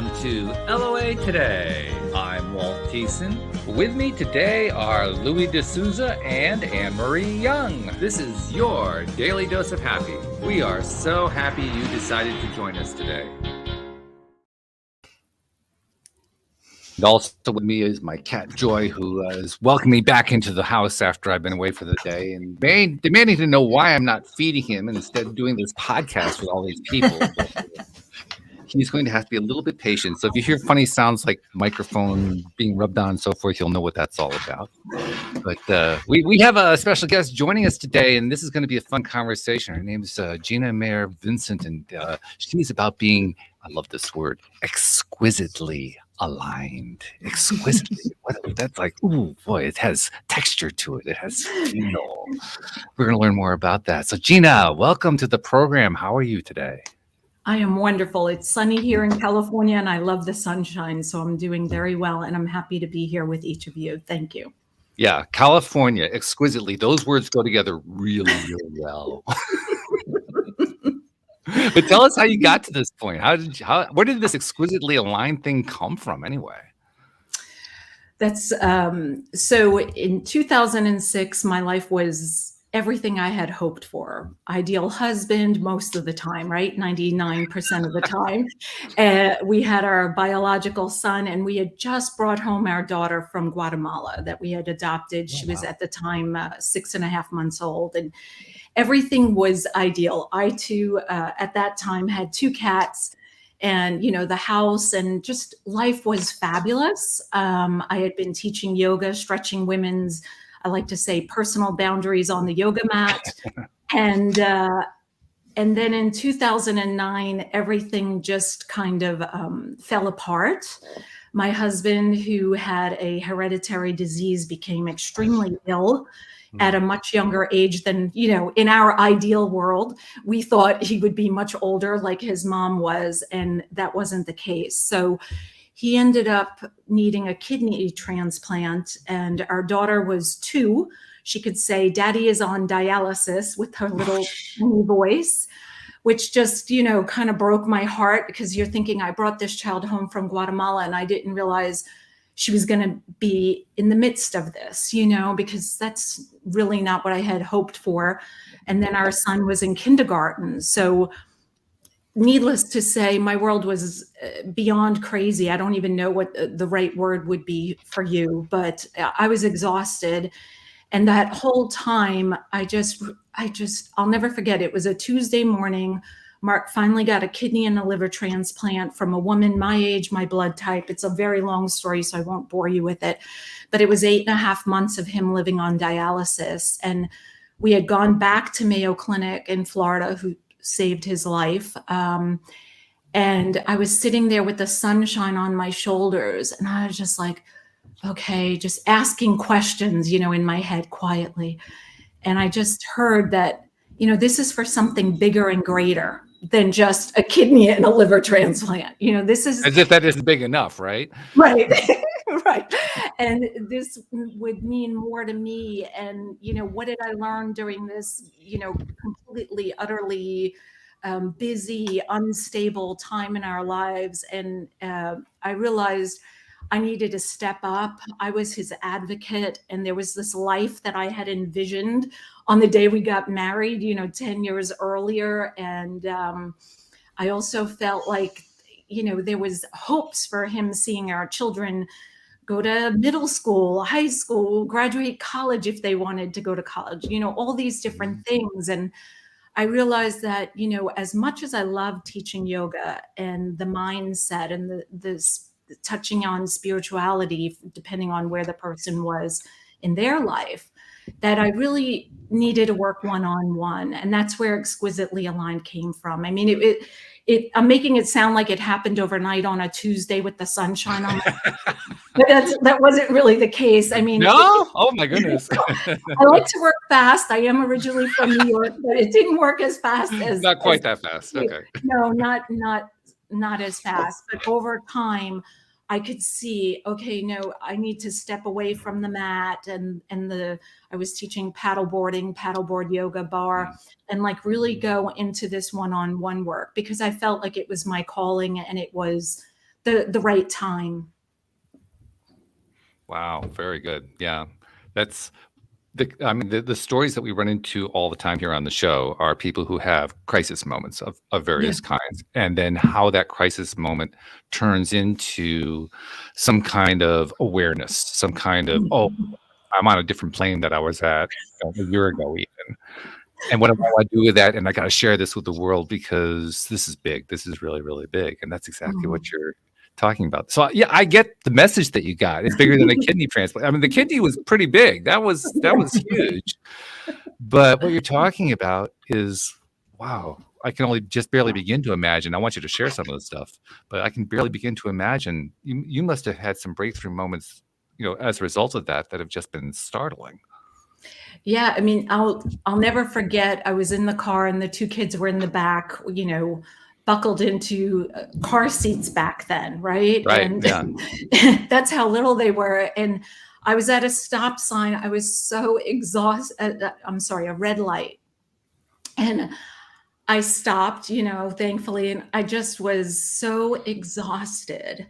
Welcome to LOA Today. I'm Walt Thiessen. With me today are Louis D'Souza and Anne-Marie Young. This is your Daily Dose of Happy. We are so happy you decided to join us today. And also with me is my cat Joy, who is welcoming me back into the house after I've been away for the day and demanding to know why I'm not feeding him and instead doing this podcast with all these people. He's going to have to be a little bit patient. So if you hear funny sounds like microphone being rubbed on and so forth, you'll know what that's all about. But we have a special guest joining us today, and this is going to be a fun conversation. Her name is Gina, Maier, Vincent, and she's about being, I love this word, exquisitely aligned. Exquisitely. That's like, ooh, boy, it has texture to it. It has feel. We're going to learn more about that. So Gina, welcome to the program. How are you today? I am wonderful. It's sunny here in California, and I love the sunshine, so I'm doing very well, and I'm happy to be here with each of you. Thank you. Yeah, California, exquisitely. Those words go together really, really well. But tell us how you got to this point. Where did this exquisitely aligned thing come from anyway? That's so in 2006, my life was everything I had hoped for. Ideal husband most of the time, right? 99% of the time. We had our biological son, and we had just brought home our daughter from Guatemala that we had adopted. She was at the time 6.5 months old, and everything was ideal. I too, at that time, had 2 cats, and the house, and just life was fabulous. I had been teaching yoga, stretching women's, I like to say, personal boundaries on the yoga mat. And then in 2009, everything just kind of fell apart. My husband, who had a hereditary disease, became extremely ill at a much younger age than, in our ideal world. We thought he would be much older like his mom was, and that wasn't the case. So he ended up needing a kidney transplant, and our daughter was 2. She could say, "Daddy is on dialysis," with her little voice, which just, kind of broke my heart, because you're thinking, I brought this child home from Guatemala and I didn't realize she was going to be in the midst of this, because that's really not what I had hoped for. And then our son was in kindergarten. So needless to say, my world was beyond crazy. I don't even know what the right word would be for you, but I was exhausted. And that whole time, I'll never forget. It was a Tuesday morning. Mark finally got a kidney and a liver transplant from a woman my age, my blood type. It's a very long story, so I won't bore you with it. But it was 8.5 months of him living on dialysis. And we had gone back to Mayo Clinic in Florida, who saved his life. And I was sitting there with the sunshine on my shoulders, and I was just like, okay, just asking questions, in my head quietly. And I just heard that, this is for something bigger and greater than just a kidney and a liver transplant. This is as if that isn't big enough, right? Right. Right. And this would mean more to me. And, what did I learn during this, completely, utterly busy, unstable time in our lives? And I realized I needed to step up. I was his advocate, and there was this life that I had envisioned on the day we got married, 10 years earlier. And I also felt like, there was hopes for him seeing our children go to middle school, high school, graduate college if they wanted to go to college, all these different things. And I realized that, as much as I love teaching yoga and the mindset and the touching on spirituality, depending on where the person was in their life, that I really needed to work one-on-one. And that's where Exquisitely Aligned came from. I mean, I'm making it sound like it happened overnight on a Tuesday with the sunshine on my but that wasn't really the case. I mean, no? Oh my goodness. I like to work fast. I am originally from New York, but it didn't work as fast as not quite that fast. Okay. No, not as fast. But over time, I could see, okay, no, I need to step away from the mat and I was teaching paddleboard yoga bar, and like really go into this one-on-one work, because I felt like it was my calling and it was the right time. Wow, very good. Yeah, that's the stories that we run into all the time here on the show are people who have crisis moments of Yeah. various kinds, and then how that crisis moment turns into some kind of awareness, some kind of, oh, I'm on a different plane that I was at a year ago even. And what do I want to do with that? And I got to share this with the world because this is big. This is really, really big. And that's exactly what you're talking about. So yeah, I get the message that you got. It's bigger than a kidney transplant. I mean, the kidney was pretty big. That was huge. But what you're talking about is, wow, I can only just barely begin to imagine. I want you to share some of the stuff, but I can barely begin to imagine. You must have had some breakthrough moments, as a result of that have just been startling. Yeah, I mean, I'll never forget. I was in the car and the two kids were in the back, buckled into car seats back then, right? Right. And yeah. that's how little they were. And I was at a stop sign. I was so exhausted. I'm sorry, a red light. And I stopped, thankfully. And I just was so exhausted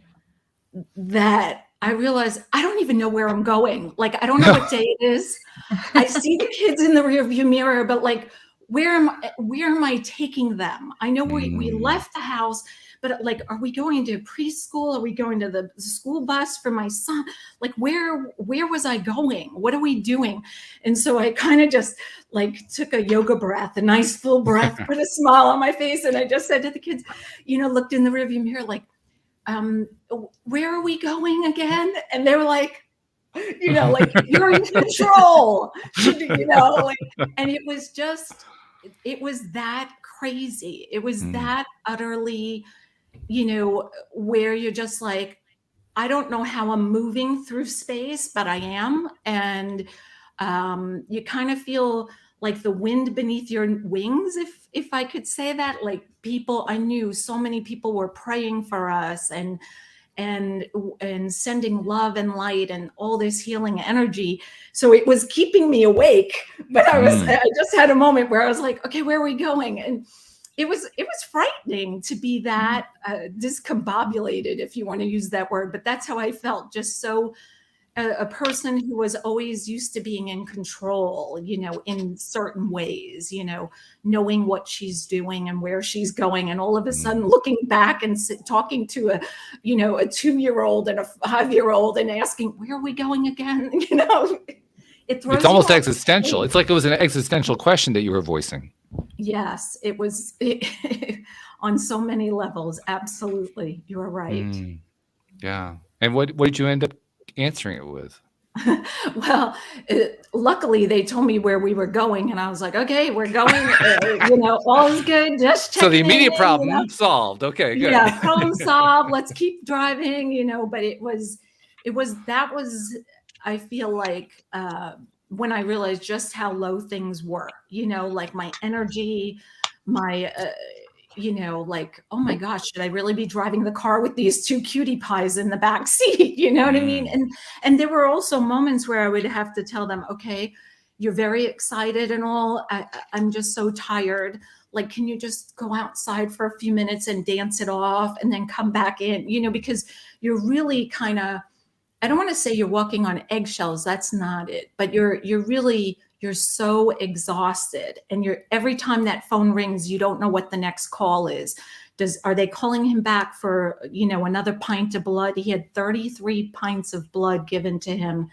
that I realized I don't even know where I'm going. Like, I don't know what day it is. I see the kids in the rearview mirror, but like, where am I taking them? I know we left the house, but like, are we going to preschool? Are we going to the school bus for my son? Like, where was I going? What are we doing? And so I kind of just like took a yoga breath, a nice full breath, put a smile on my face. And I just said to the kids, looked in the rearview mirror, like, where are we going again? And they were like, like, you're in control, and it was that crazy. It was that utterly, where you're just like, I don't know how I'm moving through space, but I am. And you kind of feel like the wind beneath your wings, if I could say that. Like, I knew so many people were praying for us and sending love and light and all this healing energy. So it was keeping me awake, but I just had a moment where I was like, okay, where are we going? And it was frightening to be that discombobulated, if you want to use that word, but that's how I felt. Just so a person who was always used to being in control, in certain ways, knowing what she's doing and where she's going. And all of a sudden looking back and talking to a 2-year-old and a 5-year-old and asking, where are we going again? It's almost existential. It's like it was an existential question that you were voicing. Yes, it was on so many levels. Absolutely. You're right. Yeah. And what did you end up answering it with? Well, luckily they told me where we were going, and I was like, okay, we're going, all is good. Just checking. So the immediate problem solved. Okay, good. Yeah, problem solved. Let's keep driving, but that was, I feel like, when I realized just how low things were, like my energy, my, like, oh my gosh, should I really be driving the car with these two cutie pies in the back seat? You know what I mean? And there were also moments where I would have to tell them, okay, you're very excited and all. I'm just so tired. Like, can you just go outside for a few minutes and dance it off and then come back in, because you're really kind of, I don't want to say you're walking on eggshells. That's not it. But you're so exhausted, and every time that phone rings, you don't know what the next call is. Are they calling him back for, another pint of blood? He had 33 pints of blood given to him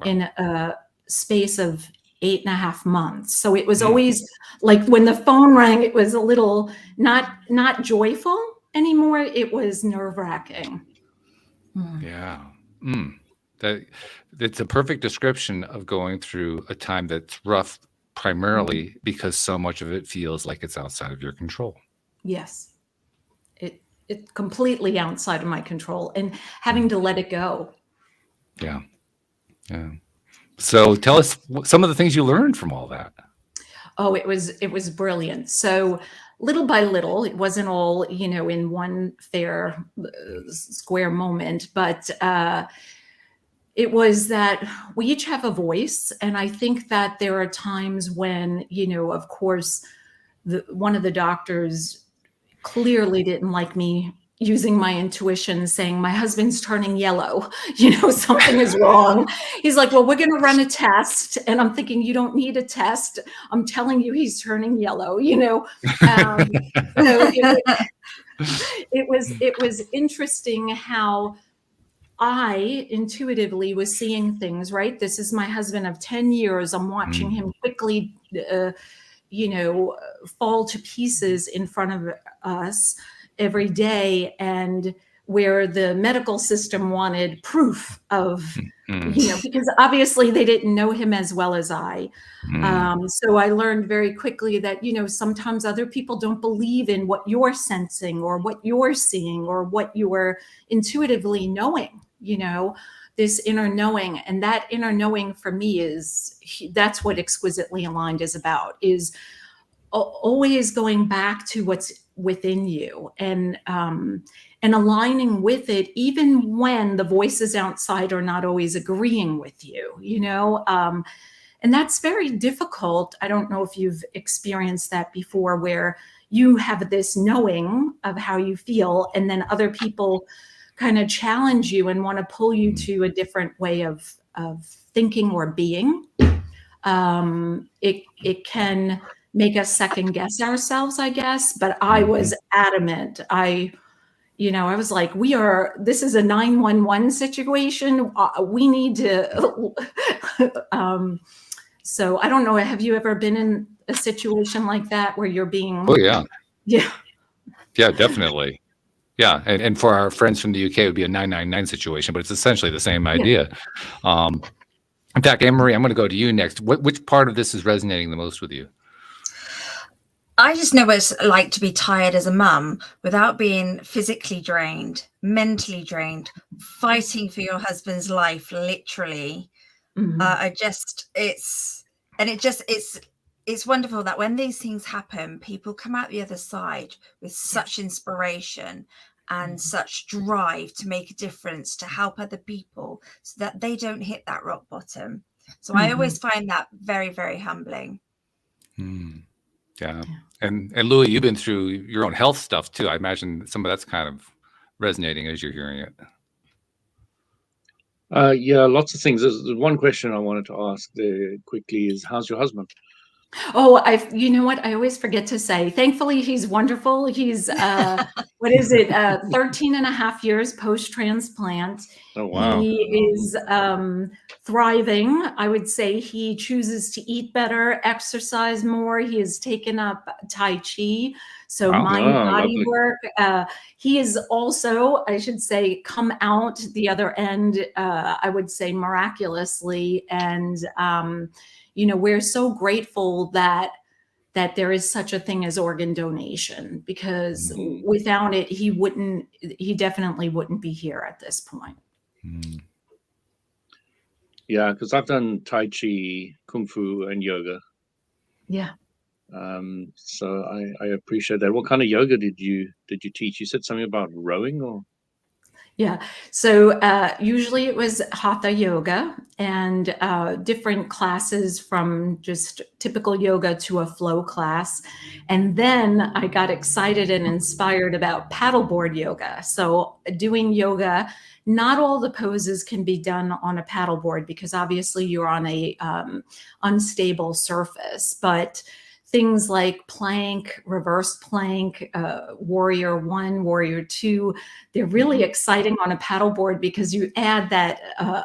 in a space of 8.5 months. So it was always like, when the phone rang, it was a little not joyful anymore. It was nerve-wracking. Yeah. It's a perfect description of going through a time that's rough, primarily because so much of it feels like it's outside of your control. Yes. It's completely outside of my control, and having to let it go. Yeah. Yeah. So tell us some of the things you learned from all that. Oh, it was brilliant. So little by little, it wasn't all, in one fair square moment, but it was that we each have a voice. And I think that there are times when, of course, one of the doctors clearly didn't like me using my intuition, saying, my husband's turning yellow, something is wrong. He's like, well, we're going to run a test. And I'm thinking, you don't need a test. I'm telling you, he's turning yellow, So it was interesting how I intuitively was seeing things, right? This is my husband of 10 years. I'm watching him quickly, fall to pieces in front of us every day, and where the medical system wanted proof of, because obviously they didn't know him as well as I. So I learned very quickly that, sometimes other people don't believe in what you're sensing or what you're seeing or what you're intuitively knowing, this inner knowing. And that inner knowing for me that's what Exquisitely Aligned is about, is always going back to what's within you and aligning with it, even when the voices outside are not always agreeing with you, and that's very difficult. I don't know if you've experienced that before, where you have this knowing of how you feel, and then other people kind of challenge you and want to pull you to a different way of thinking or being. It can make us second guess ourselves, I guess. But I was adamant. I was like, this is a 911 situation. We need to, so I don't know. Have you ever been in a situation like that where you're being? Oh, yeah. Yeah. Yeah, definitely. Yeah. And for our friends from the UK, it would be a 999 situation, but it's essentially the same idea. Yeah. In fact, Anne-Marie, I'm going to go to you next. Which part of this is resonating the most with you? I just know what it's like to be tired as a mum without being physically drained, mentally drained, fighting for your husband's life, literally. It's wonderful that when these things happen, people come out the other side with such inspiration and such drive to make a difference, to help other people so that they don't hit that rock bottom. So I always find that very, very humbling. Yeah. And Louis, you've been through your own health stuff too. I imagine some of that's kind of resonating as you're hearing it. Yeah, lots of things. There's one question I wanted to ask there quickly is, how's your husband? Oh, you know what? I always forget to say, thankfully, he's wonderful. He's, 13 and a half years post-transplant. Oh, wow. He is thriving. I would say he chooses to eat better, exercise more. He has taken up Tai Chi, so mind-body work. He is also, I should say, come out the other end, I would say, miraculously. And we're so grateful that there is such a thing as organ donation, because without it, he definitely wouldn't be here at this point. Yeah, because I've done Tai Chi, Kung Fu, and yoga. Yeah. So I appreciate that. What kind of yoga did you teach? You said something about rowing, or? Yeah. So usually it was Hatha yoga and different classes, from just typical yoga to a flow class. And then I got excited and inspired about paddleboard yoga. So doing yoga, not all the poses can be done on a paddleboard, because obviously you're on a unstable surface. But things like plank, reverse plank, warrior 1, warrior 2, they're really exciting on a paddleboard, because you add that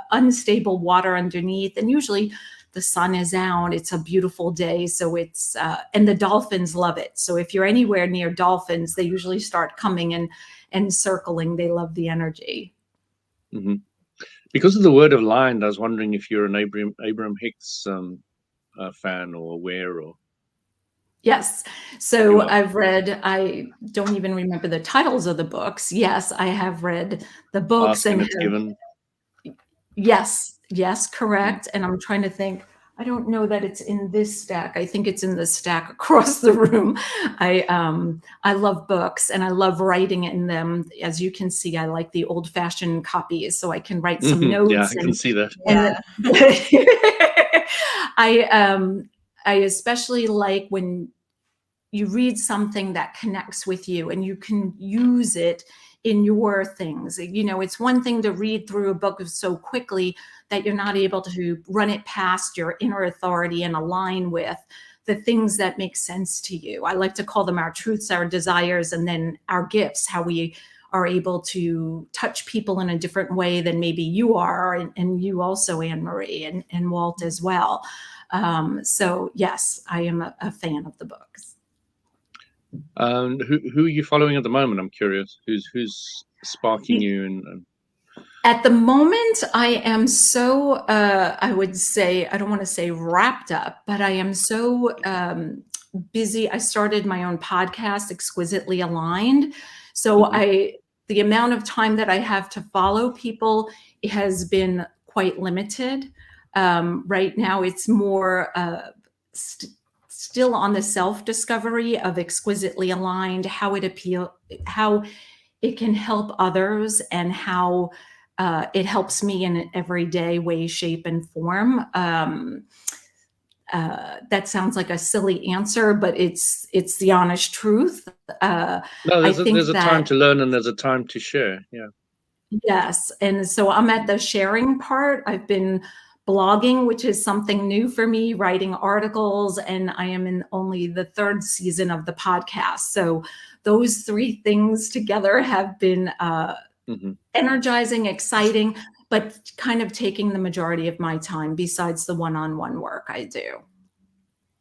unstable water underneath, and usually the sun is out, it's a beautiful day. So it's, and the dolphins love it. So if you're anywhere near dolphins, they usually start coming and circling. They love the energy. Because of the word aligned, I was wondering if you're an Abraham Hicks fan or aware, or. Yes. So I've read, I don't even remember the titles of the books. Yes, I have read the books. And It's Given. Yes, correct. And I'm trying to think, I don't know that it's in this stack. I think it's in the stack across the room. I love books and I love writing in them. As you can see, I like the old-fashioned copies, so I can write some notes. Yeah, I can see that. I especially like when you read something that connects with you and you can use it in your things. You know, it's one thing to read through a book so quickly that you're not able to run it past your inner authority and align with the things that make sense to you. I like to call them our truths, our desires, and then our gifts, how we are able to touch people in a different way than maybe you are, and you also, Anne-Marie, and Walt as well. So yes, I am a fan of the books. Who are you following at the moment? I'm curious. Who's sparking you? And at the moment, I am so, I would say, I don't want to say wrapped up, but I am so busy. I started my own podcast, Exquisitely Aligned. So the amount of time that I have to follow people has been quite limited. Right now, it's more still on the self-discovery of Exquisitely Aligned, how it can help others, and how it helps me in an everyday way, shape, and form. That sounds like a silly answer, but it's the honest truth. No, there's a time to learn and there's a time to share. Yeah. Yes. And so I'm at the sharing part. I've been blogging, which is something new for me, writing articles, and I am in only the 3rd season of the podcast. So those 3 things together have been energizing, exciting, but kind of taking the majority of my time besides the one-on-one work I do.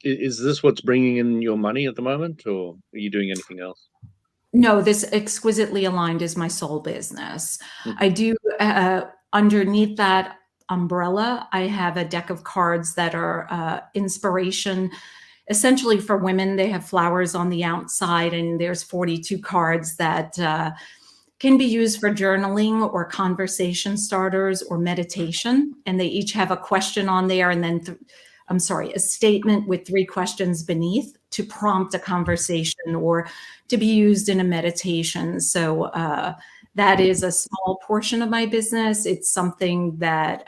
Is this what's bringing in your money at the moment, or are you doing anything else? No, this Exquisitely Aligned is my sole business. I do, underneath that umbrella, I have a deck of cards that are inspiration, essentially for women. They have flowers on the outside, and there's 42 cards that can be used for journaling or conversation starters or meditation. And they each have a question on there, and then a statement with 3 questions beneath to prompt a conversation or to be used in a meditation. So that is a small portion of my business. It's something that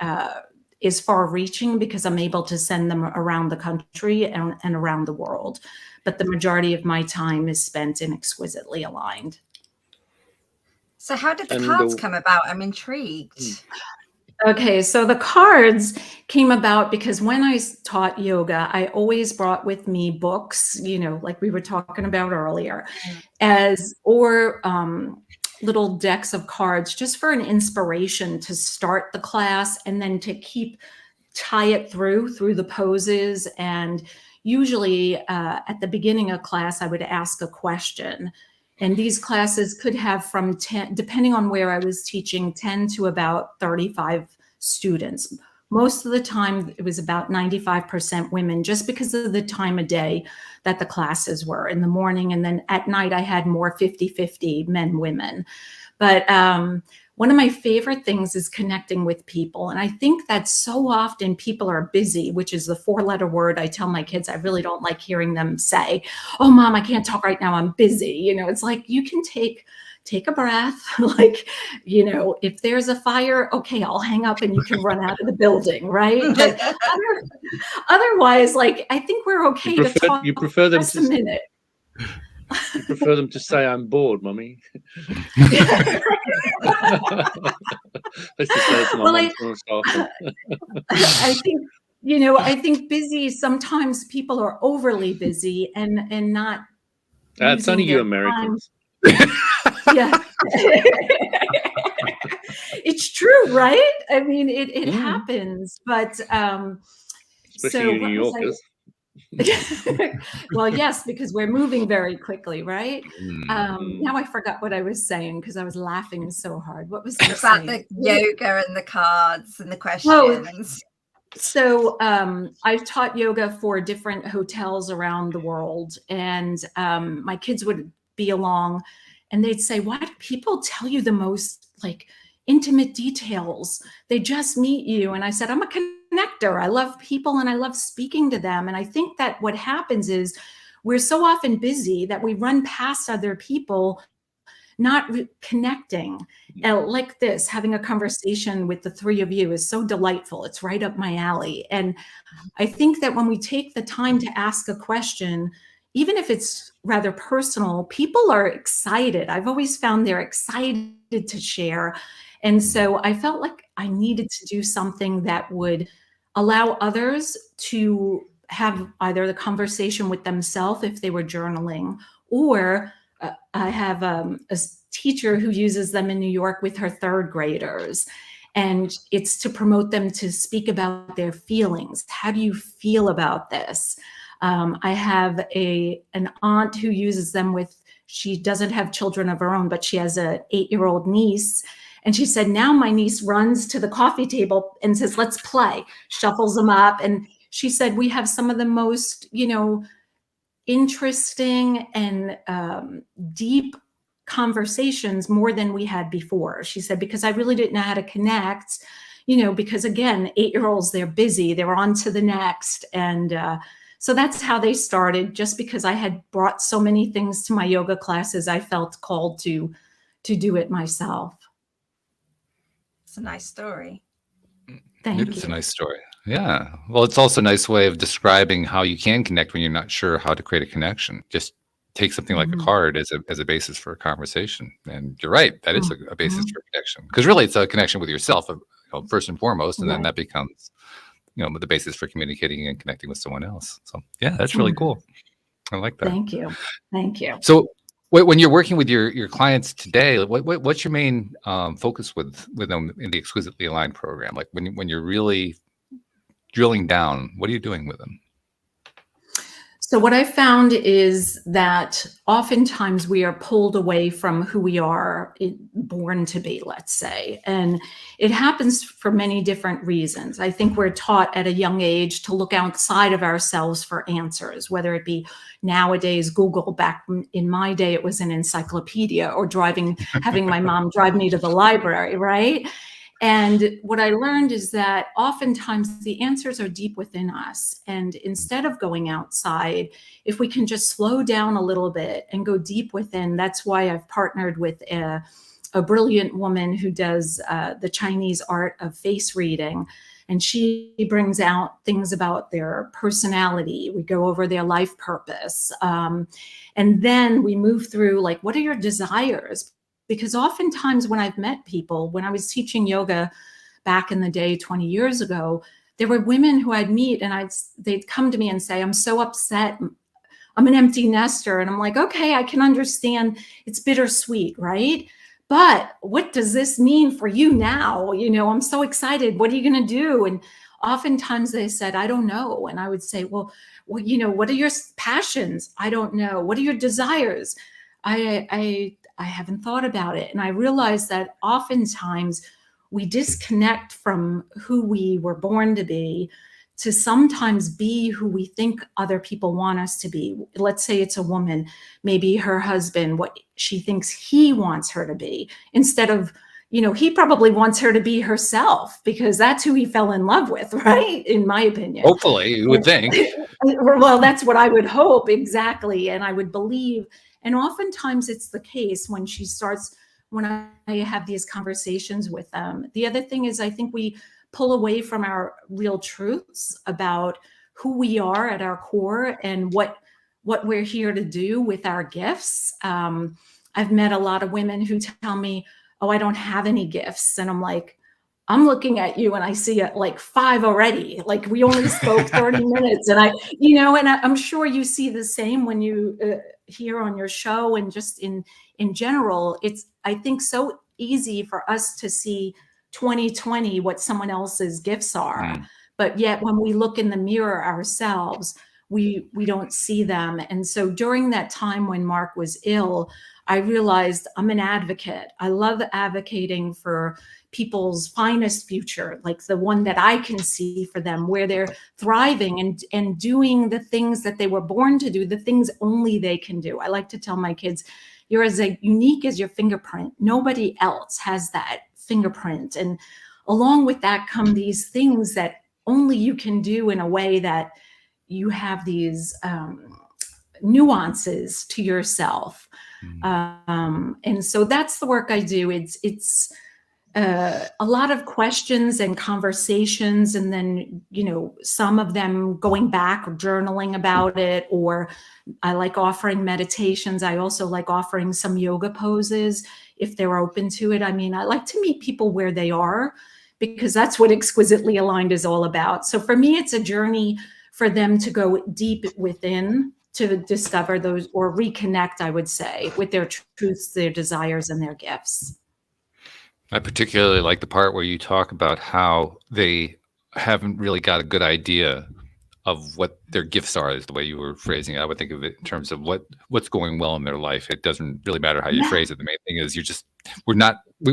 is far reaching because I'm able to send them around the country and around the world. But the majority of my time is spent in Exquisitely Aligned. So how did the cards come about? I'm intrigued. Okay, so the cards came about because when I taught yoga, I always brought with me books, you know, like we were talking about earlier, or little decks of cards just for an inspiration to start the class, and then to tie it through the poses. And usually at the beginning of class, I would ask a question. And these classes could have from 10, depending on where I was teaching, 10 to about 35 students. Most of the time, it was about 95% women, just because of the time of day that the classes were in the morning. And then at night, I had more 50-50 men, women. But one of my favorite things is connecting with people. And I think that so often people are busy, which is the 4-letter word I tell my kids I really don't like hearing them say, "Oh, Mom, I can't talk right now. I'm busy." You know, it's like, you can take a breath. Like, you know, if there's a fire, okay, I'll hang up and you can run out of the building, right? But otherwise, like, I think we're okay to talk just a minute. You prefer them to say, "I'm bored, Mommy." I think, you know, I think busy, sometimes people are overly busy and not. That's only you Americans. Yeah. It's true, right? I mean, it happens, but especially New Yorkers. Well, yes, because we're moving very quickly, right? Now I forgot what I was saying because I was laughing so hard. What was I saying? About the yoga and the cards and the questions. So I've taught yoga for different hotels around the world, and my kids would be along, and they'd say, "Why do people tell you the most like intimate details? They just meet you." And I said, "I'm a connector. I love people and I love speaking to them." And I think that what happens is we're so often busy that we run past other people, not connecting. Like this, having a conversation with the 3 of you is so delightful. It's right up my alley. And I think that when we take the time to ask a question, even if it's rather personal, people are excited. I've always found they're excited to share. And so I felt like I needed to do something that would allow others to have either the conversation with themselves if they were journaling, or I have a teacher who uses them in New York with her third graders. And it's to promote them to speak about their feelings. How do you feel about this? I have an aunt who uses them with, she doesn't have children of her own, but she has an 8-year-old niece. And she said, now my niece runs to the coffee table and says, let's play, shuffles them up. And she said, we have some of the most, interesting and deep conversations, more than we had before. She said, because I really didn't know how to connect, because again, 8-year-olds, they're busy, they're on to the next. And so that's how they started. Just because I had brought so many things to my yoga classes, I felt called to do it myself. It's a nice story. Thank you. It is a nice story. Yeah. Well, it's also a nice way of describing how you can connect when you're not sure how to create a connection. Just take something like a card as a basis for a conversation. And you're right, that is a basis for connection. Because really it's a connection with yourself, first and foremost, and then that becomes, the basis for communicating and connecting with someone else. So yeah, that's really cool. I like that. Thank you. Thank you. So when you're working with your clients today, what's your main focus with them in the Exquisitely Aligned program? Like when you're really drilling down, what are you doing with them? So what I found is that oftentimes we are pulled away from who we are born to be, let's say. And it happens for many different reasons. I think we're taught at a young age to look outside of ourselves for answers, whether it be nowadays Google. Back in my day, it was an encyclopedia, or having my mom drive me to the library, right? And what I learned is that oftentimes the answers are deep within us. And instead of going outside, if we can just slow down a little bit and go deep within, that's why I've partnered with a brilliant woman who does the Chinese art of face reading. And she brings out things about their personality. We go over their life purpose. And then we move through, like, what are your desires? Because oftentimes when I've met people, when I was teaching yoga back in the day, 20 years ago, there were women who I'd meet and they'd come to me and say, I'm so upset. I'm an empty nester. And I'm like, okay, I can understand. It's bittersweet, right? But what does this mean for you now? I'm so excited. What are you going to do? And oftentimes they said, I don't know. And I would say, well, what are your passions? I don't know. What are your desires? I haven't thought about it. And I realized that oftentimes we disconnect from who we were born to be to sometimes be who we think other people want us to be. Let's say it's a woman, maybe her husband, what she thinks he wants her to be, instead of, he probably wants her to be herself because that's who he fell in love with, right? In my opinion. Hopefully, you would think. Well, that's what I would hope. Exactly. And I would believe. And oftentimes it's the case when I have these conversations with them. The other thing is, I think we pull away from our real truths about who we are at our core and what we're here to do with our gifts. I've met a lot of women who tell me, oh, I don't have any gifts. And I'm like, I'm looking at you and I see like 5 already. Like, we only spoke 30 minutes. And I'm sure you see the same when you hear on your show, and just in general. It's, I think, so easy for us to see 2020 what someone else's gifts are. But yet when we look in the mirror ourselves, we don't see them. And so during that time when Mark was ill, I realized I'm an advocate. I love advocating for people's finest future, like the one that I can see for them, where they're thriving and doing the things that they were born to do, the things only they can do. I like to tell my kids, you're as unique as your fingerprint. Nobody else has that fingerprint. And along with that come these things that only you can do in a way that you have these nuances to yourself. And so that's the work I do. It's a lot of questions and conversations, and then, some of them going back or journaling about it, or I like offering meditations. I also like offering some yoga poses if they're open to it. I mean, I like to meet people where they are, because that's what Exquisitely Aligned is all about. So for me, it's a journey for them to go deep within to discover those, or reconnect, I would say, with their truths, their desires, and their gifts. I particularly like the part where you talk about how they haven't really got a good idea of what their gifts are, is the way you were phrasing it. I would think of it in terms of what's going well in their life. It doesn't really matter how you phrase it. The main thing is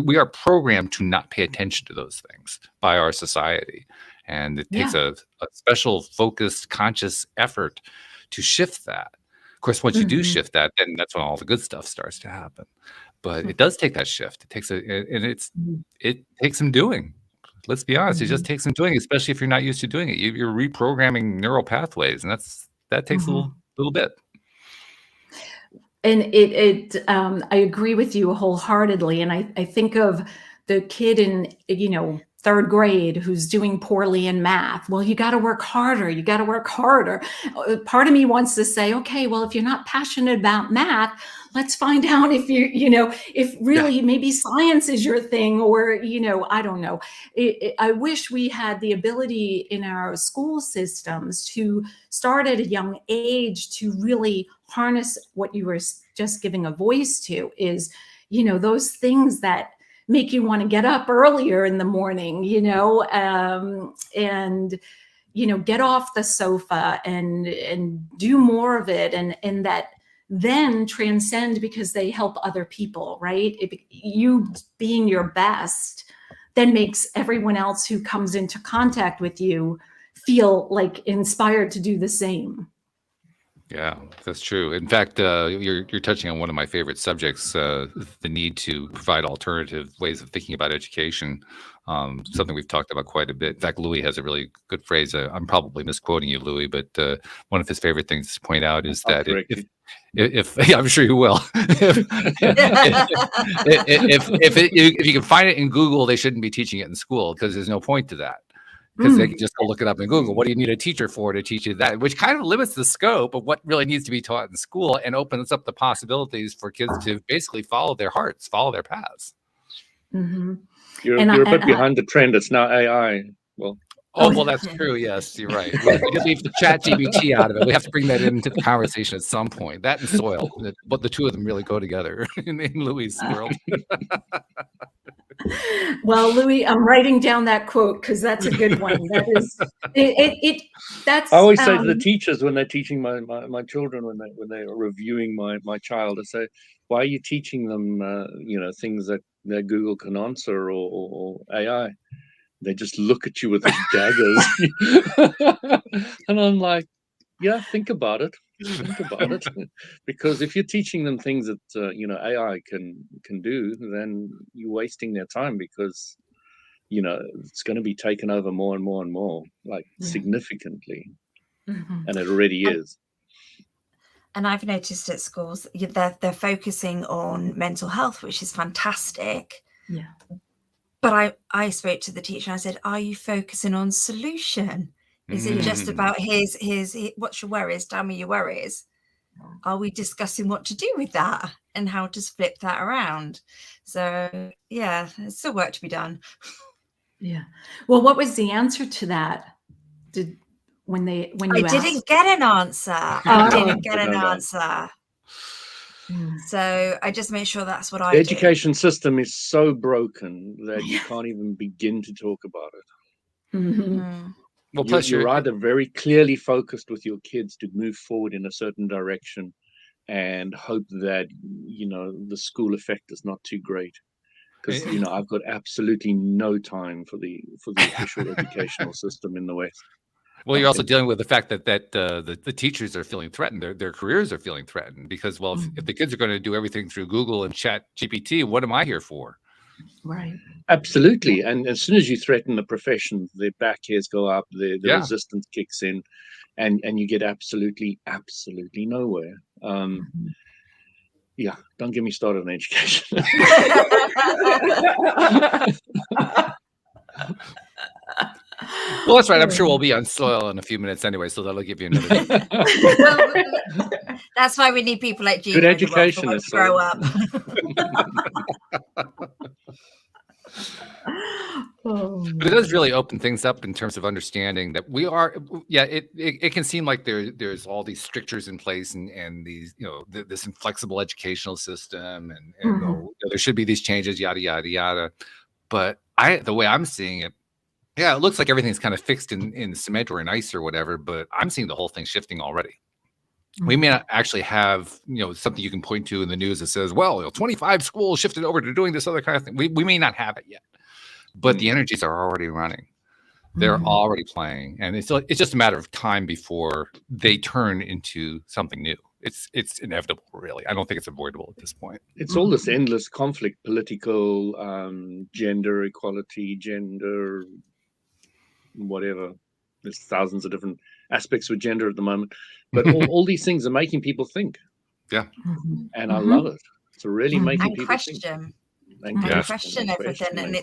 we are programmed to not pay attention to those things by our society. And it takes a special, focused, conscious effort to shift that. Of course, once you do shift that, then that's when all the good stuff starts to happen. But it does take that shift. It takes some doing. Let's be honest. It just takes some doing, especially if you're not used to doing it. You're reprogramming neural pathways, and that takes a little bit. And I agree with you wholeheartedly. And I think of the kid in, third grade who's doing poorly in math. Well, you got to work harder. You got to work harder. Part of me wants to say, okay, well, if you're not passionate about math, let's find out if if really maybe science is your thing, or, I don't know. I wish we had the ability in our school systems to start at a young age to really harness what you were just giving a voice to, is, those things that make you want to get up earlier in the morning, and, get off the sofa and do more of it. And that then transcend, because they help other people, right? You being your best then makes everyone else who comes into contact with you feel like inspired to do the same. Yeah, that's true. In fact, you're touching on one of my favorite subjects, the need to provide alternative ways of thinking about education, something we've talked about quite a bit. In fact, Louis has a really good phrase. I'm probably misquoting you, Louis, but one of his favorite things to point out is that if I'm sure you will, if you can find it in Google, they shouldn't be teaching it in school, because there's no point to that. Because they can just go look it up in Google. What do you need a teacher for to teach you that? Which kind of limits the scope of what really needs to be taught in school, and opens up the possibilities for kids to basically follow their hearts, follow their paths. You're a bit behind the trend. It's now AI. Well, that's true. Yes, you're right. We just leave the ChatGPT out of it. We have to bring that into the conversation at some point. That and soil, but the two of them really go together in Louis' world. Well, Louis, I'm writing down that quote, because that's a good one. That is that's. I always say to the teachers when they're teaching my children, when they are reviewing my child, I say, why are you teaching them things that Google can answer, or AI? They just look at you with these daggers. And I'm like, yeah, think about it. Because if you're teaching them things that AI can do, then you're wasting their time, because it's going to be taken over more and more and more, significantly, and it already is. And I've noticed at schools they're focusing on mental health, which is fantastic. Yeah. But I spoke to the teacher and I said, are you focusing on solution? Is it just about his what's your worries? Tell me your worries. Are we discussing what to do with that and how to flip that around? So yeah, there's still work to be done. Yeah. Well, what was the answer to that? When you asked? Didn't get an answer. I didn't get an answer. So I just made sure that's what I do. The education system is so broken that you can't even begin to talk about it. Well, plus you're either very clearly focused with your kids to move forward in a certain direction, and hope that the school effect is not too great. Because I've got absolutely no time for the official educational system in the West. Well, you're also dealing with the fact that the teachers are feeling threatened. Their careers are feeling threatened, because, well, if the kids are going to do everything through Google and ChatGPT, what am I here for? Right. Absolutely. And as soon as you threaten the profession, their back hairs go up, the resistance kicks in, and you get absolutely nowhere. Yeah, don't get me started on education. Well, that's right. I'm sure we'll be on soil in a few minutes anyway, so that'll give you another. Well, that's why we need people like Gina Good in the world to educationist, grow up. But it does really open things up in terms of understanding that we are. Yeah, it can seem like there's all these strictures in place and these this inflexible educational system and there should be these changes, yada yada yada. But the way I'm seeing it. Yeah, it looks like everything's kind of fixed in cement or in ice or whatever, but I'm seeing the whole thing shifting already. We may not actually have, something you can point to in the news that says, well, 25 schools shifted over to doing this other kind of thing. We may not have it yet, but the energies are already running. They're already playing, and it's just a matter of time before they turn into something new. It's inevitable, really. I don't think it's avoidable at this point. It's all this endless conflict, political, gender equality, gender whatever. There's thousands of different aspects with gender at the moment, but all these things are making people think. Yeah. And I love it. It's really making and people question. think. And question everything, and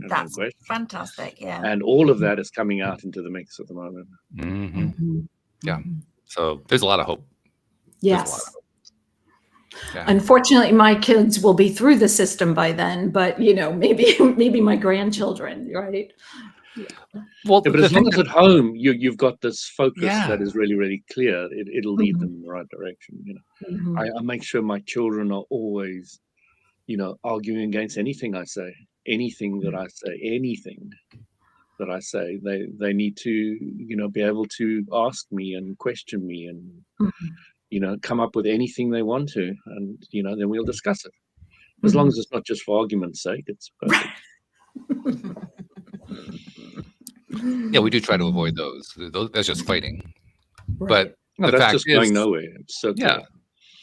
that's fantastic. Yeah. And all of that is coming out into the mix at the moment. Yeah. So there's a lot of hope. Yes. Yeah. Unfortunately, my kids will be through the system by then, but maybe my grandchildren, right? Yeah. Well, but as long as at home you've got this focus that is really, really clear, it'll lead them in the right direction. I make sure my children are always, arguing against anything I say, anything that I say. They need to, be able to ask me and question me and come up with anything they want to, and then we'll discuss it. As long as it's not just for argument's sake, it's perfect. Yeah, we do try to avoid those. That's just fighting. But the that's fact just is, going nowhere. It's so yeah.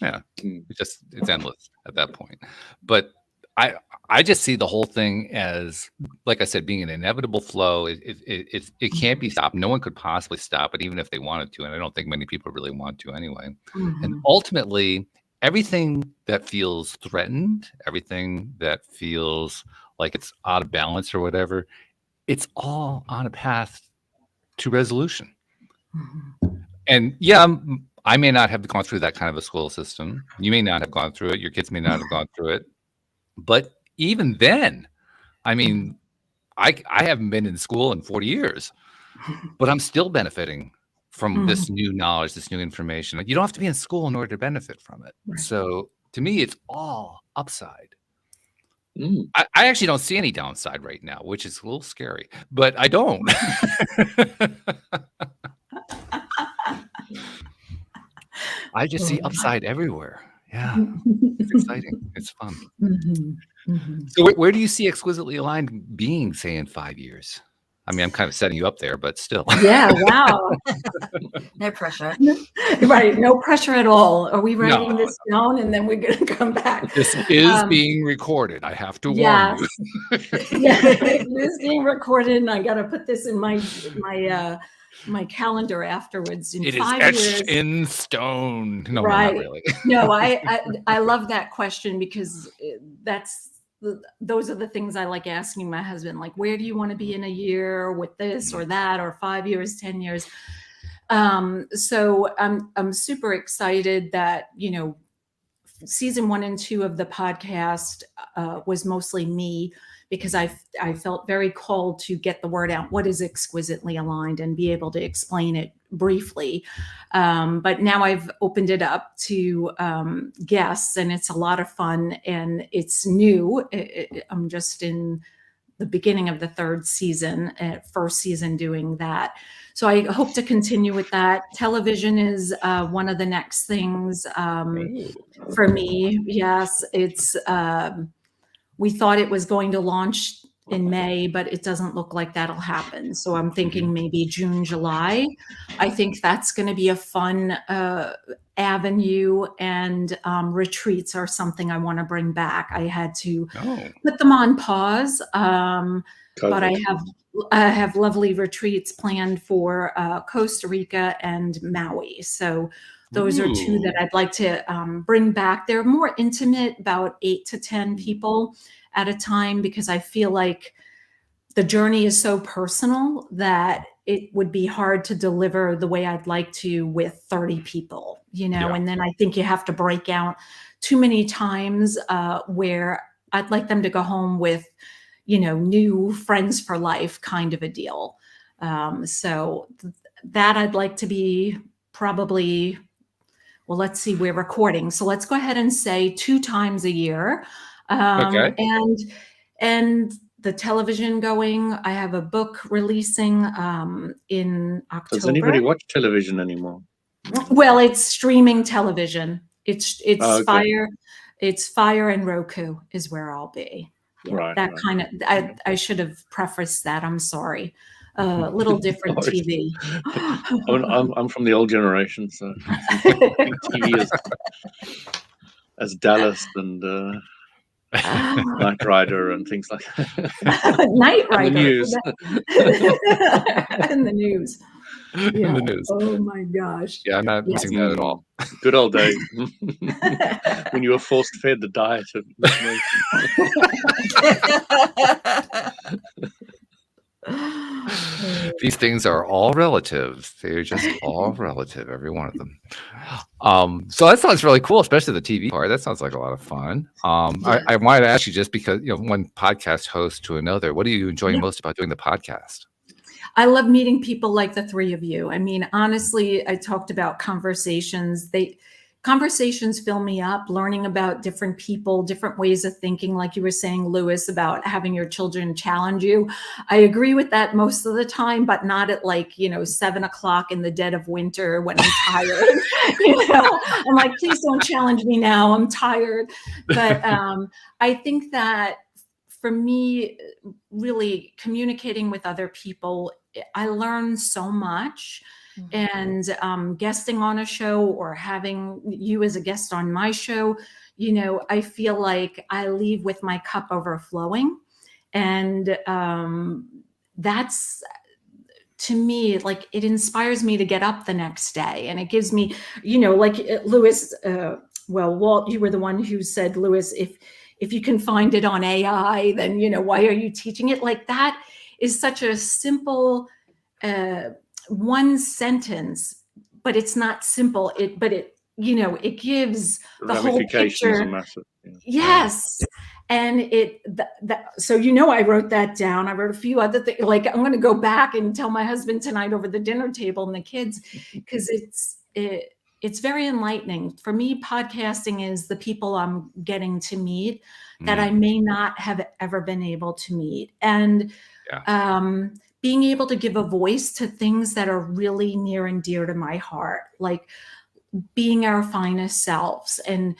It's endless at that point. But I just see the whole thing as, like I said, being an inevitable flow. It can't be stopped. No one could possibly stop it, even if they wanted to. And I don't think many people really want to anyway. And ultimately, everything that feels threatened, everything that feels like it's out of balance or whatever, it's all on a path to resolution. And I may not have gone through that kind of a school system. You may not have gone through it. Your kids may not have gone through it. But even then, I mean, I haven't been in school in 40 years, but I'm still benefiting from this new knowledge, this new information. You don't have to be in school in order to benefit from it. Right. So to me, it's all upside. I actually don't see any downside right now, which is a little scary, but I don't. I just see upside everywhere. Yeah, it's exciting. It's fun. So where do you see Exquisitely Aligned being, say, in 5 years? I mean, I'm kind of setting you up there, but still. Yeah, wow. No pressure. Right, no pressure at all. Are we writing this down and then we're going to come back? This is being recorded. I have to warn you. Yeah, it is being recorded, and I got to put this in my calendar afterwards. In it 5 is years, etched in stone. No, right. Not really. No, I love that question, because those are the things I like asking my husband, like, where do you want to be in a year with this or that, or 5 years, 10 years? So I'm super excited that, season 1 and 2 of the podcast was mostly me, because I felt very called to get the word out. What is Exquisitely Aligned, and be able to explain it briefly. But now I've opened it up to guests, and it's a lot of fun, and it's new. I'm just in the beginning of the 3rd season, first season doing that. So I hope to continue with that. Television is one of the next things for me. Yes, it's we thought it was going to launch in May, but it doesn't look like that'll happen. So I'm thinking maybe June, July. I think that's going to be a fun avenue, and retreats are something I want to bring back. I had to put them on pause, but I have lovely retreats planned for Costa Rica and Maui. So those are 2 that I'd like to bring back. They're more intimate, about 8 to 10 people at a time, because I feel like the journey is so personal that it would be hard to deliver the way I'd like to with 30 people, Yeah. and then I think you have to break out too many times where I'd like them to go home with, new friends for life kind of a deal. So that I'd like to be probably, well, let's see, we're recording. So let's go ahead and say 2 times a year. Okay. And the television going. I have a book releasing in October. Does anybody watch television anymore? Well, it's streaming television. It's Oh, okay. Fire. It's Fire and Roku is where I'll be. Yeah, Right, that right. kind of. I should have prefaced that. I'm sorry. Little different Sorry. TV. I'm from the old generation, so TV as Dallas and Knight Rider and things like that. Knight Rider. And the news. And the news. Yeah. In the news. Oh my gosh. Yeah, I'm not Yes. missing that at all. Good old days when you were forced fed the diet of information. These things are all relative. They're just all relative, every one of them. So that sounds really cool, especially the TV part. That sounds like a lot of fun. I wanted to ask you, just because, one podcast host to another, what are you enjoying most about doing the podcast? I love meeting people like the 3 of you. I mean, honestly, I talked about conversations. Conversations fill me up, learning about different people, different ways of thinking, like you were saying, Lewis, about having your children challenge you. I agree with that most of the time, but not at 7 o'clock in the dead of winter when I'm tired. I'm like, please don't challenge me now. I'm tired. But I think that for me, really communicating with other people, I learn so much. And guesting on a show or having you as a guest on my show, I feel like I leave with my cup overflowing. And that's, to me, like, it inspires me to get up the next day. And it gives me, like Lewis, Walt, you were the one who said, Lewis, if you can find it on AI, then, why are you teaching it? Like, that is such a simple one sentence, but it's not simple. It gives the whole picture. Are massive. Yeah. Yes. And so, I wrote that down. I wrote a few other things. Like, I'm going to go back and tell my husband tonight over the dinner table and the kids, because it's very enlightening. For me, podcasting is the people I'm getting to meet that I may not have ever been able to meet. And being able to give a voice to things that are really near and dear to my heart, like being our finest selves and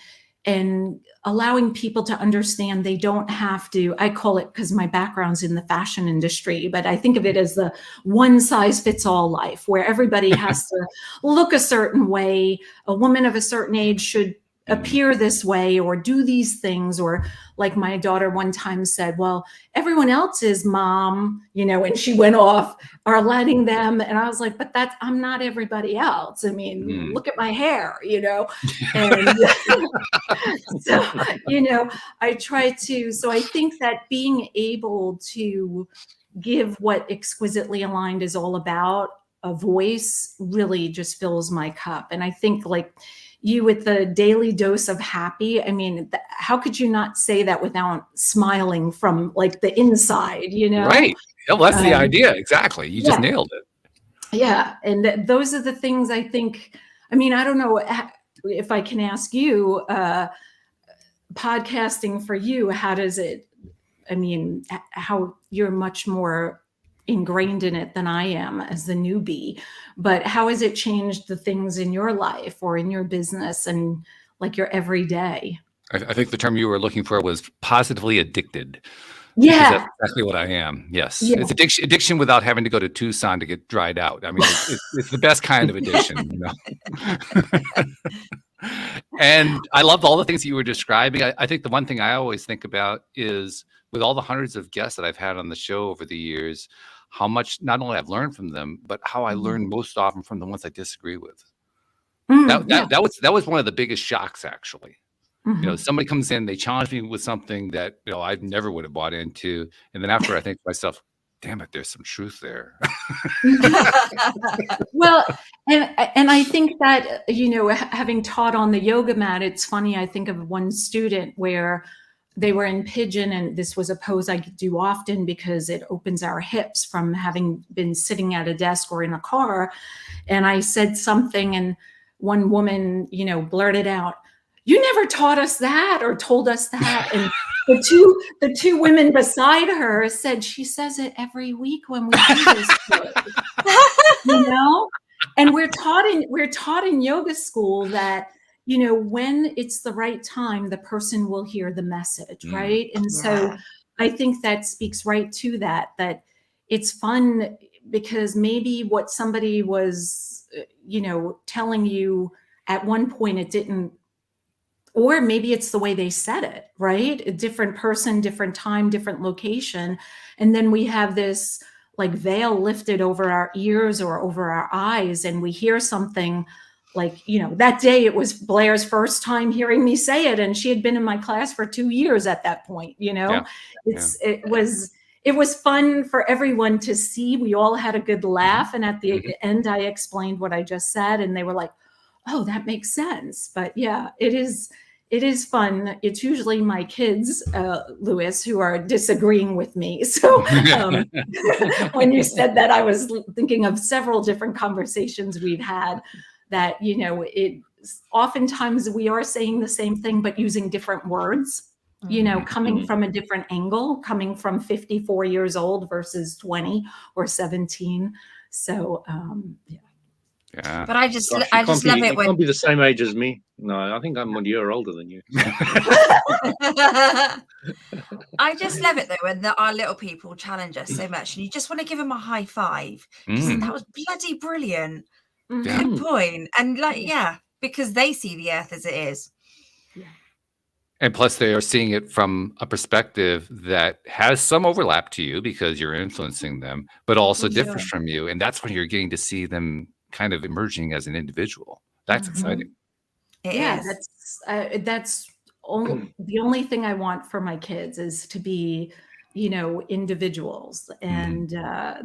allowing people to understand they don't have to, I call it, because my background's in the fashion industry, but I think of it as the one size fits all life, where everybody has to look a certain way. A woman of a certain age should appear this way or do these things, or like my daughter one time said, well, everyone else's mom, and she went off, are letting them. And I was like, but I'm not everybody else. I mean, look at my hair, and so, I try to, so I think that being able to give what Exquisitely Aligned is all about, a voice, really just fills my cup. And I think, like, you with the daily dose of happy, I mean, how could you not say that without smiling from, like, the inside, Right. Yeah, well, that's the idea. Exactly. You just nailed it. Yeah. And those are the things I think, I mean, I don't know if I can ask you, podcasting for you, how does it, I mean, how you're much more ingrained in it than I am as the newbie, but how has it changed the things in your life or in your business and, like, your everyday? I think the term you were looking for was positively addicted. Yeah. That's exactly what I am. Yes. Yeah. It's addiction without having to go to Tucson to get dried out. I mean, it's the best kind of addiction, And I loved all the things that you were describing. I think the one thing I always think about is, with all the hundreds of guests that I've had on the show over the years, how much not only I've learned from them, but how I learn most often from the ones I disagree with. That was one of the biggest shocks, actually. Somebody comes in, they challenge me with something that I never would have bought into, and then after I think to myself, damn it, there's some truth there. Well, and I think that, having taught on the yoga mat, it's funny, I think of one student where they were in pigeon, and this was a pose I do often because it opens our hips from having been sitting at a desk or in a car. And I said something, and one woman, blurted out, "You never taught us that or told us that." And the two women beside her said, "She says it every week when we do this." And we're taught in yoga school that, when it's the right time, the person will hear the message, right? And so I think that speaks right to that it's fun because maybe what somebody was, telling you at one point, it didn't, or maybe it's the way they said it, right? A different person, different time, different location. And then we have this like veil lifted over our ears or over our eyes, and we hear something like, that day it was Blair's first time hearing me say it, and she had been in my class for 2 years at that point. It was fun for everyone to see. We all had a good laugh, and at the end I explained what I just said, and they were like, "Oh, that makes sense." But yeah, it is fun. It's usually my kids, Louis, who are disagreeing with me. So when you said that, I was thinking of several different conversations we've had that, oftentimes we are saying the same thing, but using different words, coming from a different angle, coming from 54 years old versus 20 or 17. So, yeah. Yeah. But I just love it when you can't be the same age as me. No, I think I'm 1 year older than you. I just love it though when our little people challenge us so much, and you just want to give them a high five. That was bloody brilliant. Yeah. Good point. And because they see the earth as it is. And plus, they are seeing it from a perspective that has some overlap to you because you're influencing them, but also differs from you. And that's when you're getting to see them kind of emerging as an individual. That's exciting. That's the only thing I want for my kids is to be, individuals. And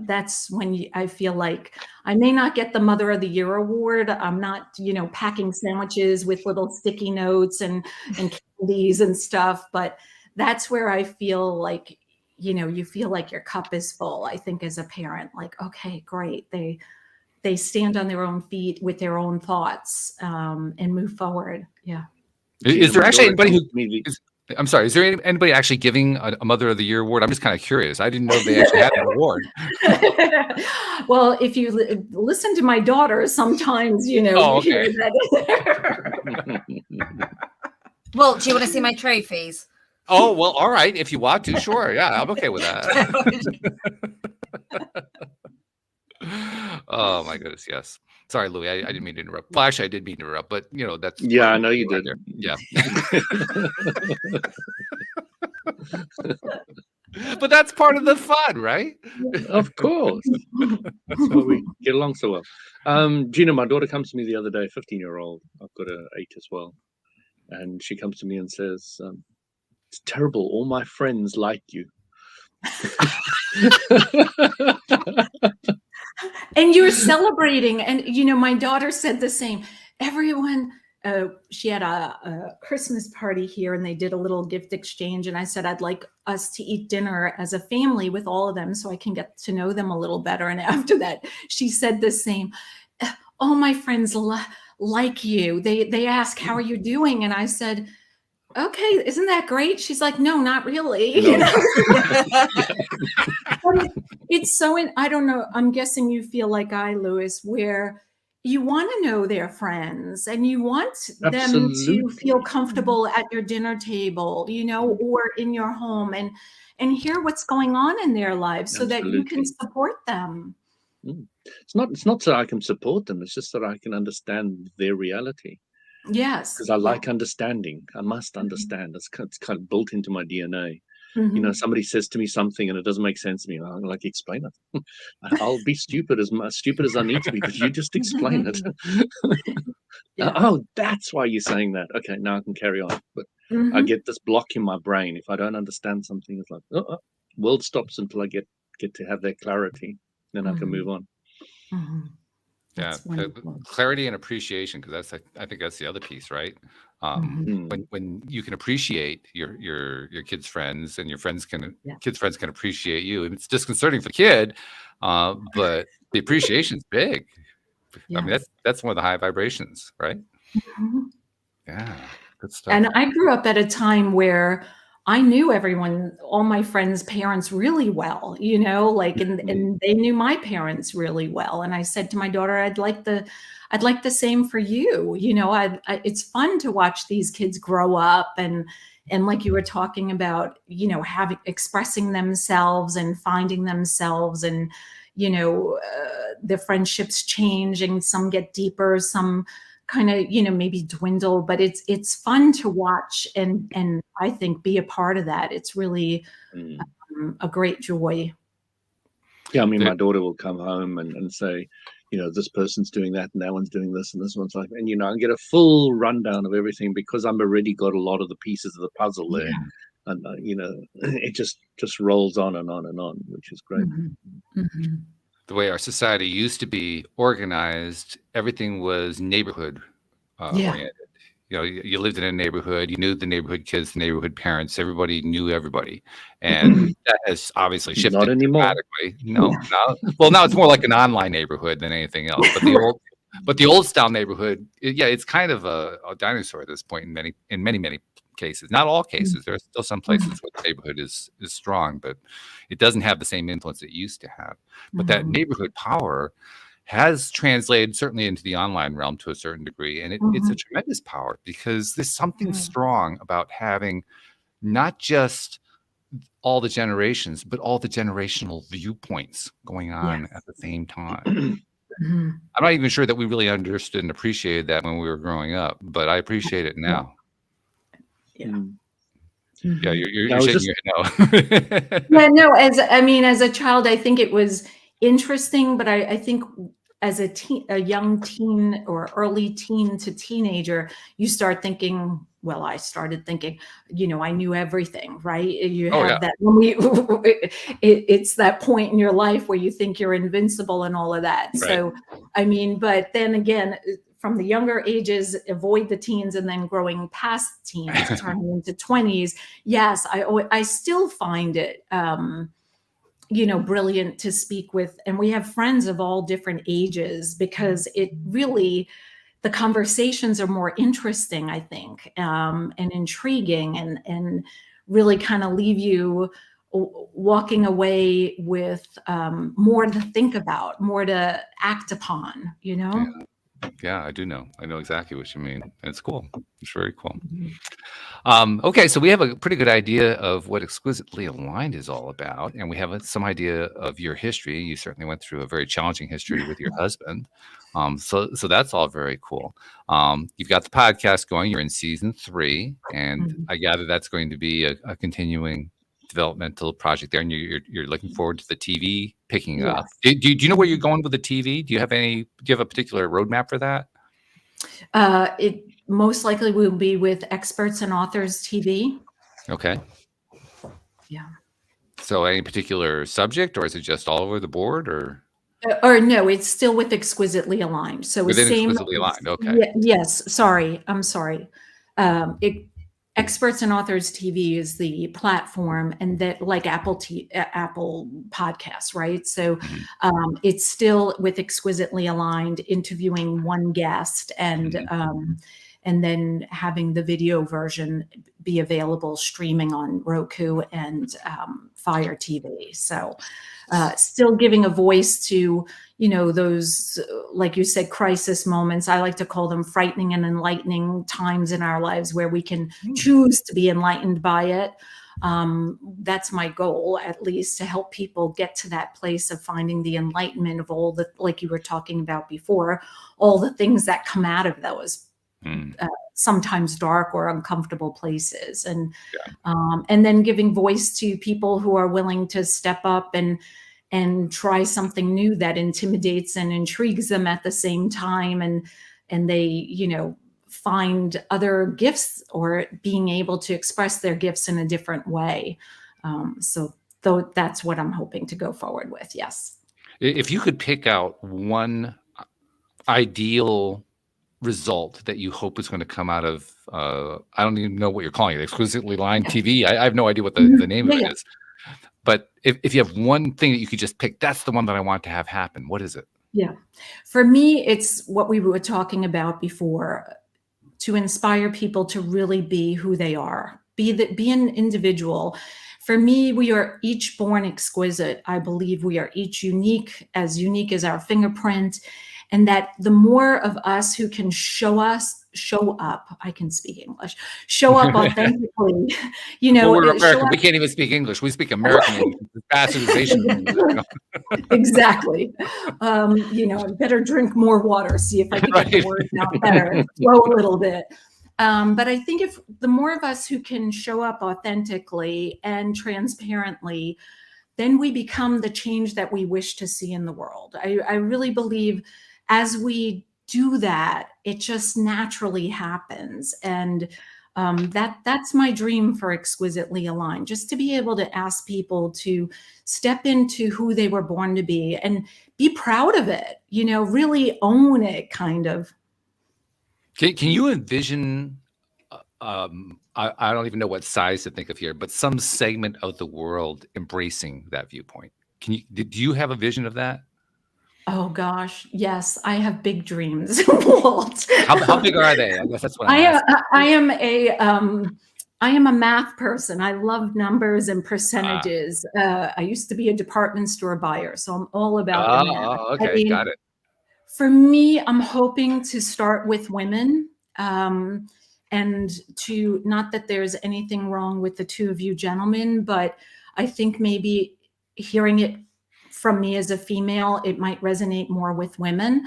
that's when I feel like I may not get the Mother of the Year award. I'm not, packing sandwiches with little sticky notes and candies and stuff, but that's where I feel like, you feel like your cup is full, I think, as a parent, like, okay, great. They stand on their own feet with their own thoughts and move forward. Yeah. Is there actually anybody I'm sorry, is there anybody actually giving a Mother of the Year award? I'm just kind of curious. I didn't know they actually had an award. Well, if you listen to my daughter, sometimes, you hear that. Well, do you want to see my trophies? Oh, well, all right. If you want to, sure. Yeah, I'm okay with that. Oh my goodness, yes. Sorry, Louis, I didn't mean to interrupt. Well, actually, I did mean to interrupt, but that's I know you did. There. Yeah. But that's part of the fun, right? Of course. That's why we get along so well. Gina, my daughter comes to me the other day, 15-year-old. I've got an 8 as well. And she comes to me and says, "It's terrible. All my friends like you." And you're celebrating. And, my daughter said the same. Everyone, she had a Christmas party here and they did a little gift exchange. And I said, I'd like us to eat dinner as a family with all of them so I can get to know them a little better. And after that, she said the same. All my friends like you. They ask, how are you doing? And I said, okay, isn't that great? She's like, no, not really. No. It's so, I don't know, I'm guessing you feel like I, Louis, where you want to know their friends and you want them to feel comfortable at your dinner table, or in your home and hear what's going on in their lives so that you can support them. It's not so I can support them. It's just that I can understand their reality. Yes. Because I like understanding. I must understand. It's kind of built into my DNA. Somebody says to me something and it doesn't make sense to me. I'm like, explain it. I'll be stupid as I need to be, but you just explain it. Oh, that's why you're saying that. Okay, now I can carry on. But I get this block in my brain. If I don't understand something, it's like, world stops until I get get to have that clarity, then I can move on. Mhm. Yeah, That's wonderful. clarity and appreciation, because I think that's the other piece, right? When you can appreciate your kids' friends, and your friends can kids' friends can appreciate you. It's disconcerting for the kid, but the appreciation's big. I mean, that's one of the high vibrations, right? Mhm. Yeah, good stuff. And I grew up at a time where I knew everyone, all my friends' parents really well, you know, like, and they knew my parents really well. And I said to my daughter, I'd like the same for you. You know, it's fun to watch these kids grow up, and like you were talking about, you know, expressing themselves and finding themselves, and, you know, the friendships change, and some get deeper, some kind of, you know, maybe dwindle, but it's fun to watch, and I think be a part of that. It's really a great joy. Yeah, I mean, my daughter will come home and say, you know, this person's doing that, and that one's doing this, and this one's like, and, you know, I get a full rundown of everything, because I'm already got a lot of the pieces of the puzzle there. And you know, it just rolls on and on and on, which is great. The way our society used to be organized, everything was neighborhood oriented. You know, you lived in a neighborhood, you knew the neighborhood kids, the neighborhood parents, everybody knew everybody. And that has obviously shifted Not anymore. dramatically. No. Well, now it's more like an online neighborhood than anything else. But the old style neighborhood, it's kind of a dinosaur at this point in many cases. Not all cases. There are still some places where the neighborhood is strong, but it doesn't have the same influence it used to have. But that neighborhood power has translated certainly into the online realm to a certain degree. And it's a tremendous power, because there's something strong about having not just all the generations, but all the generational viewpoints going on at the same time. I'm not even sure that we really understood and appreciated that when we were growing up, but I appreciate it now. Yeah, you're shaking your head no. Yeah, no, as a child, I think it was interesting, but I think as a young teen or early teen to teenager, you start thinking, well, I started thinking, you know, I knew everything, right? You have that when it's that point in your life where you think you're invincible and all of that. Right. So, I mean, but then again, from the younger ages, avoid the teens, and then growing past teens, turning into 20s. Yes, I still find it, you know, brilliant to speak with. And we have friends of all different ages, because it really, the conversations are more interesting, I think, and intriguing, and really kind of leave you walking away with more to think about, more to act upon, you know? Yeah, I do know. I know exactly what you mean. And it's cool. It's very cool. Okay, so we have a pretty good idea of what Exquisitely Aligned is all about. And we have some idea of your history. You certainly went through a very challenging history with your husband. So that's all very cool. You've got the podcast going. You're in season 3. And I gather that's going to be a continuing developmental project there, and you're looking forward to the TV picking up. Do you know where you're going with the TV? Do you have a particular roadmap for that? It most likely will be with Experts and Authors TV. Okay. Yeah. So any particular subject, or is it just all over the board, or no, it's still with Exquisitely Aligned. So within same, Exquisitely Aligned. Okay. Yes. Sorry. I'm sorry. Experts and Authors TV is the platform, and that, like Apple Podcasts, right? So it's still with Exquisitely Aligned, interviewing one guest, and then having the video version be available streaming on Roku and Fire TV. So still giving a voice to, you know, those, like you said, crisis moments. I like to call them frightening and enlightening times in our lives where we can choose to be enlightened by it. That's my goal, at least, to help people get to that place of finding the enlightenment of all the, like you were talking about before, all the things that come out of those sometimes dark or uncomfortable places. And then giving voice to people who are willing to step up and try something new that intimidates and intrigues them at the same time. And they, you know, find other gifts, or being able to express their gifts in a different way. So though that's what I'm hoping to go forward with. Yes. If you could pick out one ideal result that you hope is going to come out of, I don't even know what you're calling it, Exquisitely Aligned TV. I have no idea what the name of it is. But if you have one thing that you could just pick, that's the one that I want to have happen. What is it? Yeah. For me, it's what we were talking about before, to inspire people to really be who they are, be an individual. For me, we are each born exquisite. I believe we are each unique as our fingerprint. And that the more of us who can show up, I can speak English, show up authentically, Well, we're American. We can't even speak English. We speak American English. Bastardization. Exactly. I better drink more water, see if I can get the words out better, flow a little bit. But I think if the more of us who can show up authentically and transparently, then we become the change that we wish to see in the world. I really believe as we do that, it just naturally happens. And that's my dream for Exquisitely Aligned, just to be able to ask people to step into who they were born to be and be proud of it, really own it, kind of. Can you envision, I don't even know what size to think of here, but some segment of the world embracing that viewpoint? Do you have a vision of that? Oh gosh, yes, I have big dreams, Walt. How big are they? I guess that's what I'm asking. I am a math person. I love numbers and percentages. I used to be a department store buyer, so I'm all about the math. Okay, got it. For me, I'm hoping to start with women, and to, not that there's anything wrong with the two of you gentlemen, but I think maybe hearing it from me as a female, it might resonate more with women.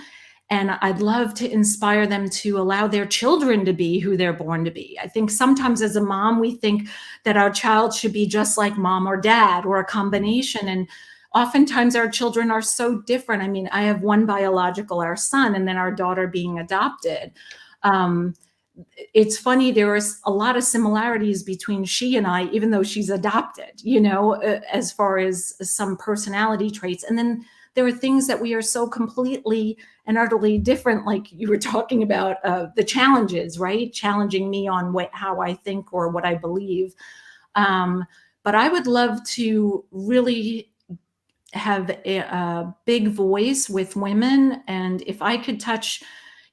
And I'd love to inspire them to allow their children to be who they're born to be. I think sometimes as a mom, we think that our child should be just like mom or dad or a combination. And oftentimes our children are so different. I mean, I have one biological, our son, and then our daughter being adopted. It's funny, there is a lot of similarities between she and I, even though she's adopted, as far as some personality traits. And then there are things that we are so completely and utterly different, like you were talking about, the challenges, right? Challenging me on how I think or what I believe. But I would love to really have a big voice with women. And if I could touch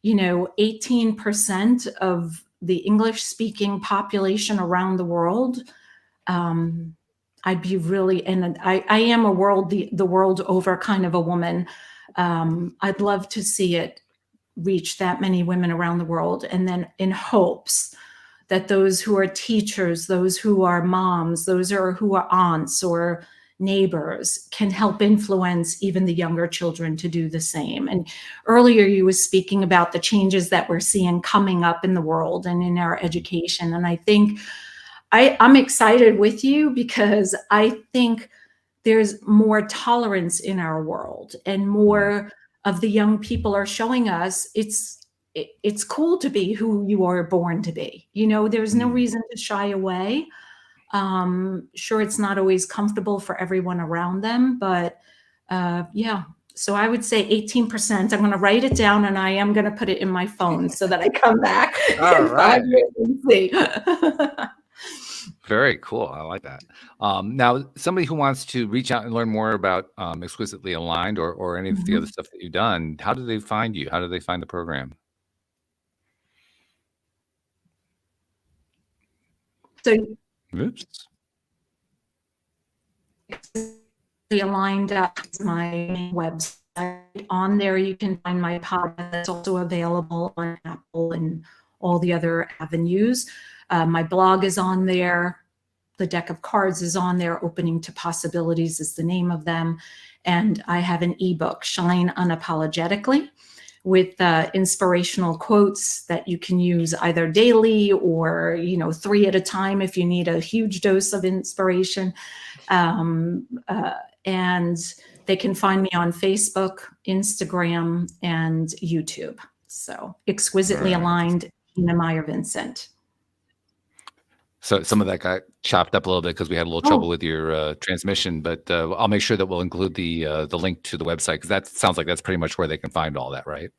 18% of the English-speaking population around the world, I'd be really, and I am the world over kind of a woman. I'd love to see it reach that many women around the world. And then in hopes that those who are teachers, those who are moms, who are aunts or neighbors can help influence even the younger children to do the same. And earlier you were speaking about the changes that we're seeing coming up in the world and in our education. And I think I'm excited with you because I think there's more tolerance in our world, and more of the young people are showing us it's cool to be who you are born to be. There's no reason to shy away. Sure, it's not always comfortable for everyone around them, but yeah. So I would say 18%. I'm going to write it down, and I am going to put it in my phone so that I come back All right. and see. Very cool. I like that. Now, somebody who wants to reach out and learn more about Exquisitely Aligned or any of the other stuff that you've done, how do they find you? How do they find the program? So Oops. Aligned is my main website. On there, you can find my podcast. That's also available on Apple and all the other avenues. My blog is on there. The deck of cards is on there. Opening to Possibilities is the name of them. And I have an ebook, Shine Unapologetically, with inspirational quotes that you can use either daily or 3 at a time if you need a huge dose of inspiration. And they can find me on Facebook, Instagram, and YouTube. So Exquisitely Aligned, Gina, Maier, Vincent. So some of that got chopped up a little bit because we had a little trouble with your transmission, but I'll make sure that we'll include the link to the website, because that sounds like that's pretty much where they can find all that, right?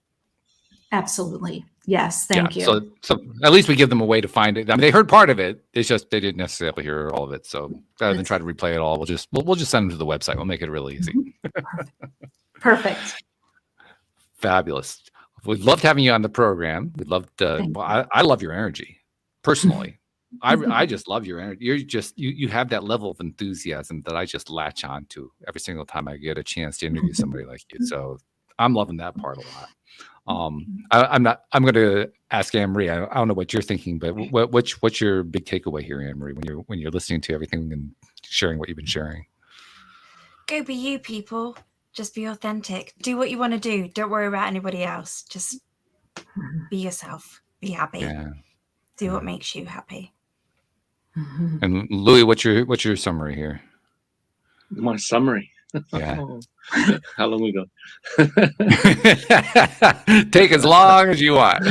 Absolutely. Yes. Thank you. So at least we give them a way to find it. I mean, they heard part of it. It's just they didn't necessarily hear all of it. So rather than try to replay it all, we'll just send them to the website. We'll make it really easy. Perfect. Fabulous. We'd loved having you on the program. We'd love to. Well, I love your energy personally. I just love your energy. You're just you have that level of enthusiasm that I just latch on to every single time I get a chance to interview somebody like you. So I'm loving that part a lot. I'm going to ask Anne-Marie. I don't know what you're thinking, but what's your big takeaway here, Anne-Marie, when you're listening to everything and sharing what you've been sharing? Go be you, people. Just be authentic. Do what you want to do. Don't worry about anybody else. Just be yourself. Be happy. Yeah. Do what makes you happy. And Louis, what's your summary here? My summary. Yeah. How long we got? Take as long as you want.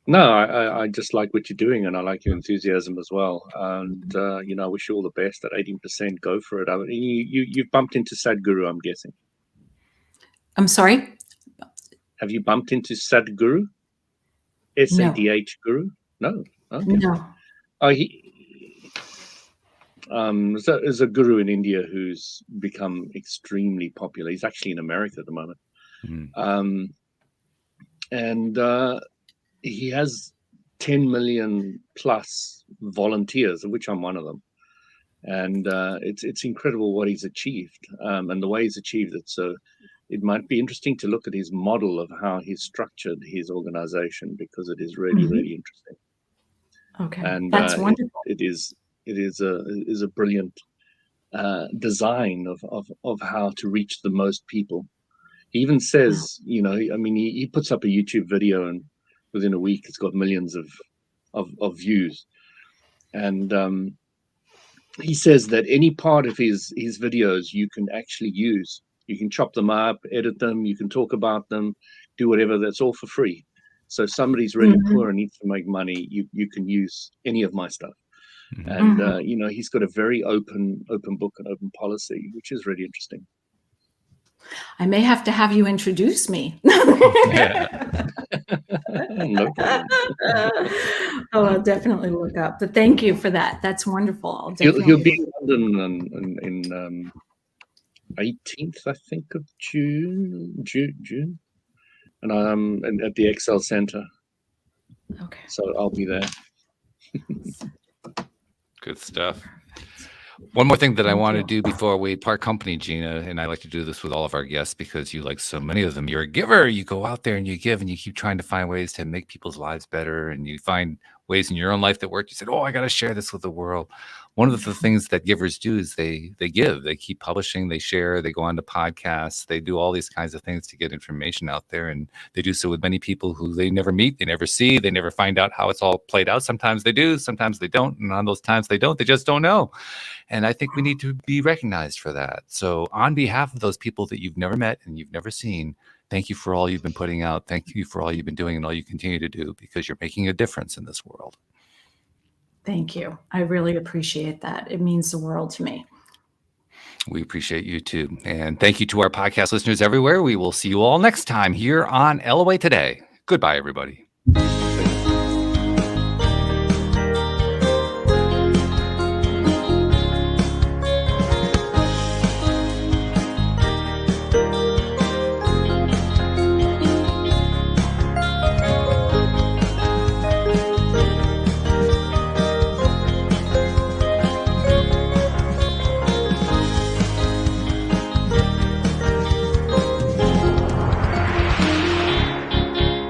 No, I just like what you're doing, and I like your enthusiasm as well. And I wish you all the best. At 18%, go for it. I mean, you've bumped into Sadhguru, I'm guessing. I'm sorry? Have you bumped into Sadhguru? S-A-D-H Guru? No. Okay. No. Oh, there's a guru in India who's become extremely popular. He's actually in America at the moment. And he has 10 million plus volunteers, of which I'm one of them. And it's incredible what he's achieved and the way he's achieved it. So it might be interesting to look at his model of how he's structured his organization, because it is really, really interesting. Okay, and that's wonderful. It is a brilliant design of how to reach the most people. He even says, he puts up a YouTube video, and within a week it's got millions of views. And he says that any part of his videos you can actually use. You can chop them up, edit them, you can talk about them, do whatever. That's all for free. So if somebody's really poor and needs to make money, you can use any of my stuff. And he's got a very open book and open policy, which is really interesting. I may have to have you introduce me. No problem. I'll definitely look up. But thank you for that. That's wonderful. He'll be in London in 18th, I think, of June. And I'm at the Excel Center. Okay. So I'll be there. Good stuff. One more thing that I want to do before we part company, Gina, and I like to do this with all of our guests because you, like so many of them, you're a giver. You go out there and you give, and you keep trying to find ways to make people's lives better, and you find ways in your own life that work. You said, I got to share this with the world. One of the things that givers do is they give. They keep publishing, they share, they go on to podcasts, they do all these kinds of things to get information out there. And they do so with many people who they never meet, they never see, they never find out how it's all played out. Sometimes they do, sometimes they don't. And on those times they don't, they just don't know. And I think we need to be recognized for that. So on behalf of those people that you've never met and you've never seen, thank you for all you've been putting out. Thank you for all you've been doing and all you continue to do, because you're making a difference in this world. Thank you. I really appreciate that. It means the world to me. We appreciate you too. And thank you to our podcast listeners everywhere. We will see you all next time here on LOA Today. Goodbye, everybody.